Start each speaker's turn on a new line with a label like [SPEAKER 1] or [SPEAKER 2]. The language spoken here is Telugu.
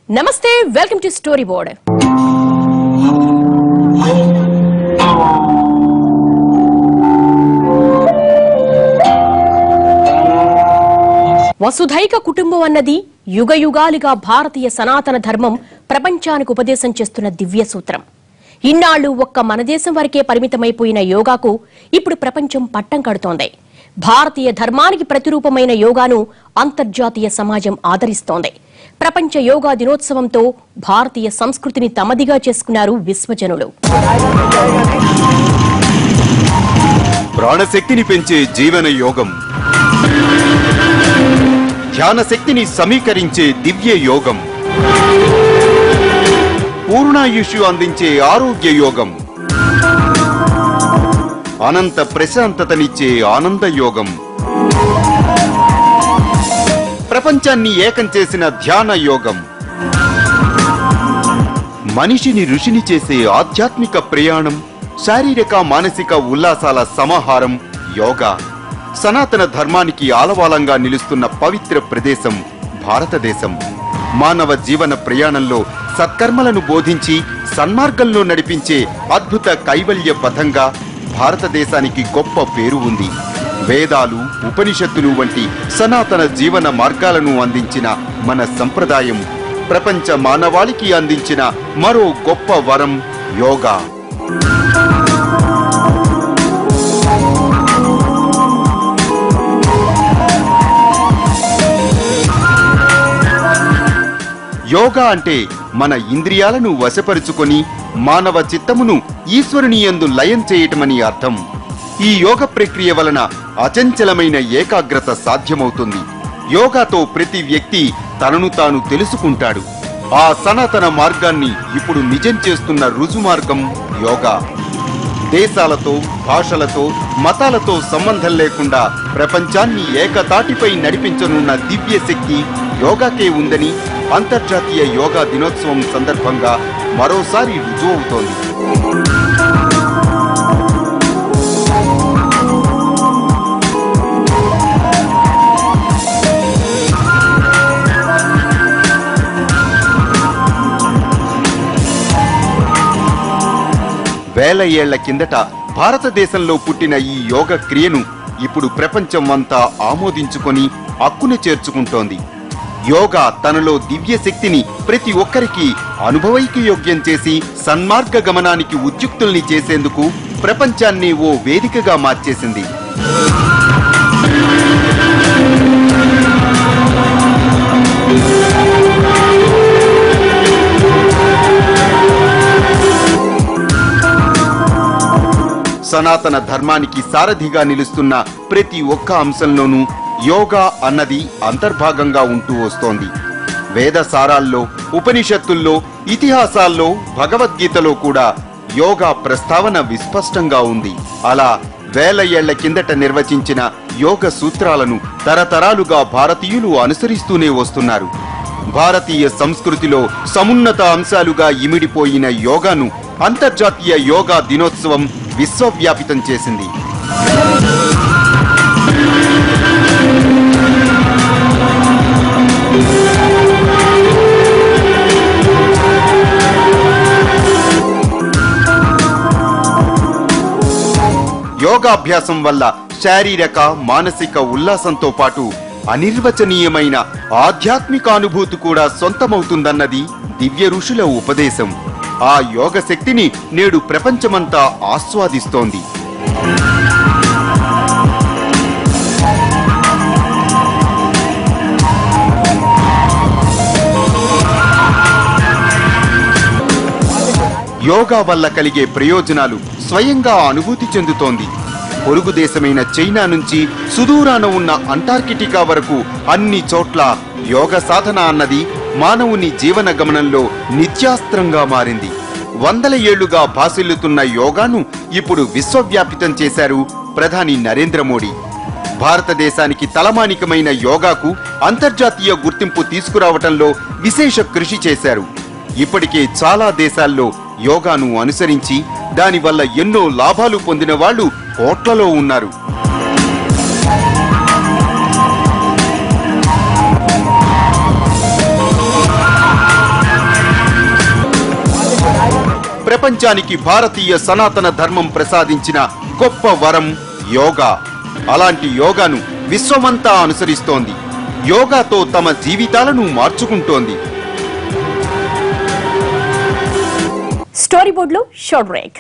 [SPEAKER 1] నమస్తే, వెల్కమ్ టు స్టోరీ బోర్డ్. వసుధైక కుటుంబం అన్నది యుగయుగాలుగా భారతీయ సనాతన ధర్మం ప్రపంచానికి ఉపదేశం చేస్తున్న దివ్య సూత్రం. ఇన్నాళ్లు ఒక్క మన దేశం వరకే పరిమితమైపోయిన యోగాకు ఇప్పుడు ప్రపంచం పట్టం కడుతోంది. భారతీయ ధర్మానికి ప్రతిరూపమైన యోగాను అంతర్జాతీయ సమాజం ఆదరిస్తోంది. ప్రపంచ యోగా దినోత్సవంతో భారతీయ సంస్కృతిని తమదిగా చేసుకున్నారు విశ్వజనులు.
[SPEAKER 2] ప్రాణశక్తిని పెంచే జీవన యోగం, ధ్యాన శక్తిని సమీకరించే దివ్య యోగం, పూర్ణాయుషు అందించే ఆరోగ్య యోగం, అనంత ప్రశాంతతనిచ్చే ఆనంద యోగం, ప్రపంచాన్ని ఏకం చేసిన ధ్యాన యోగం, మనిషిని ఋషిని చేసే ఆధ్యాత్మిక ప్రయాణం, శారీరక మానసిక ఉల్లాసాల సమాహారం యోగా. సనాతన ధర్మానికి ఆలవాలంగా నిలుస్తున్న పవిత్ర ప్రదేశం భారతదేశం. మానవ జీవన ప్రయాణంలో సత్కర్మలను బోధించి సన్మార్గంలో నడిపించే అద్భుత కైవల్య పథంగా భారతదేశానికి గొప్ప పేరు ఉంది. వేదాలు, ఉపనిషత్తులు వంటి సనాతన జీవన మార్గాలను అందించిన మన సంప్రదాయం ప్రపంచ మానవాళికి అందించిన మరో గొప్ప వరం యోగా. యోగా అంటే మన ఇంద్రియాలను వశపరుచుకొని మానవ చిత్తమును ఈశ్వరుని యందు లయం చేయటమని అర్థం. ఈ యోగ ప్రక్రియ వలన అచంచలమైన ఏకాగ్రత సాధ్యమవుతుంది. యోగాతో ప్రతి వ్యక్తి తనను తాను తెలుసుకుంటాడు. ఆ సనాతన మార్గాన్ని ఇప్పుడు నిజం చేస్తున్న రుజుమార్గం యోగా. దేశాలతో, భాషలతో, మతాలతో సంబంధం లేకుండా ప్రపంచాన్ని ఏకతాటిపై నడిపించనున్న దివ్య శక్తి యోగాకే ఉందని అంతర్జాతీయ యోగా దినోత్సవం సందర్భంగా మరోసారి రుజువవుతోంది. వేల ఏళ్ల కిందట భారతదేశంలో పుట్టిన ఈ యోగ క్రియను ఇప్పుడు ప్రపంచం అంతా ఆమోదించుకొని హక్కును చేర్చుకుంటోంది. యోగా తనలో దివ్య శక్తిని ప్రతి ఒక్కరికి అనుభవైకయోగ్యం చేసి సన్మార్గ గమనానికి ఉద్యుక్తుల్ని చేసేందుకు ప్రపంచాన్ని ఓ వేదికగా మార్చేసింది. సనాతన ధర్మానికి సారథిగా నిలుస్తున్న ప్రతి ఒక్క అంశంలోనూ యోగా అన్నది అంతర్భాగంగా ఉంటూ వస్తోంది. వేద సారాల్లో, ఉపనిషత్తుల్లో, ఇతిహాసాల్లో, భగవద్గీతలో కూడా యోగా ప్రస్తావన విస్పష్టంగా ఉంది. అలా వేల ఏళ్ల కిందట నిర్వచించిన యోగ సూత్రాలను తరతరాలుగా భారతీయులు అనుసరిస్తూనే వస్తున్నారు. భారతీయ సంస్కృతిలో సమున్నత అంశాలుగా ఇమిడిపోయిన యోగాను అంతర్జాతీయ యోగా దినోత్సవం విశ్వవ్యాపితం చేసింది. యోగాభ్యాసం వల్ల శారీరక, మానసిక ఉల్లాసంతో పాటు అనిర్వచనీయమైన ఆధ్యాత్మిక అనుభూతి కూడా సొంతమవుతుందన్నది దివ్య ఋషుల ఉపదేశం. ఆ యోగ శక్తిని నేడు ప్రపంచమంతా ఆస్వాదిస్తోంది. యోగా వల్ల కలిగే ప్రయోజనాలు స్వయంగా అనుభూతి చెందుతోంది. పొరుగు దేశమైన చైనా నుంచి సుదూరాన ఉన్న అంటార్కిటికా వరకు అన్ని చోట్ల యోగ సాధన అన్నది మానవుని జీవన గమనంలో నిత్యాస్త్రంగా మారింది. వందల ఏళ్లుగా భాసిల్లుతున్న యోగాను ఇప్పుడు విశ్వవ్యాపితం చేశారు ప్రధాని నరేంద్ర మోడీ. భారతదేశానికి తలమానికమైన యోగాకు అంతర్జాతీయ గుర్తింపు తీసుకురావటంలో విశేష కృషి చేశారు. ఇప్పటికే చాలా దేశాల్లో యోగాను అనుసరించి దానివల్ల ఎన్నో లాభాలు పొందిన వాళ్ళు కోట్లలో ఉన్నారు. ప్రపంచానికి భారతీయ సనాతన ధర్మం ప్రసాదించిన గొప్ప వరం యోగా. అలాంటి యోగాను విశ్వమంతా అనుసరిస్తోంది. యోగాతో తమ జీవితాలను మార్చుకుంటోంది.
[SPEAKER 1] స్టోరీ బోర్డులో షార్ట్ బ్రేక్.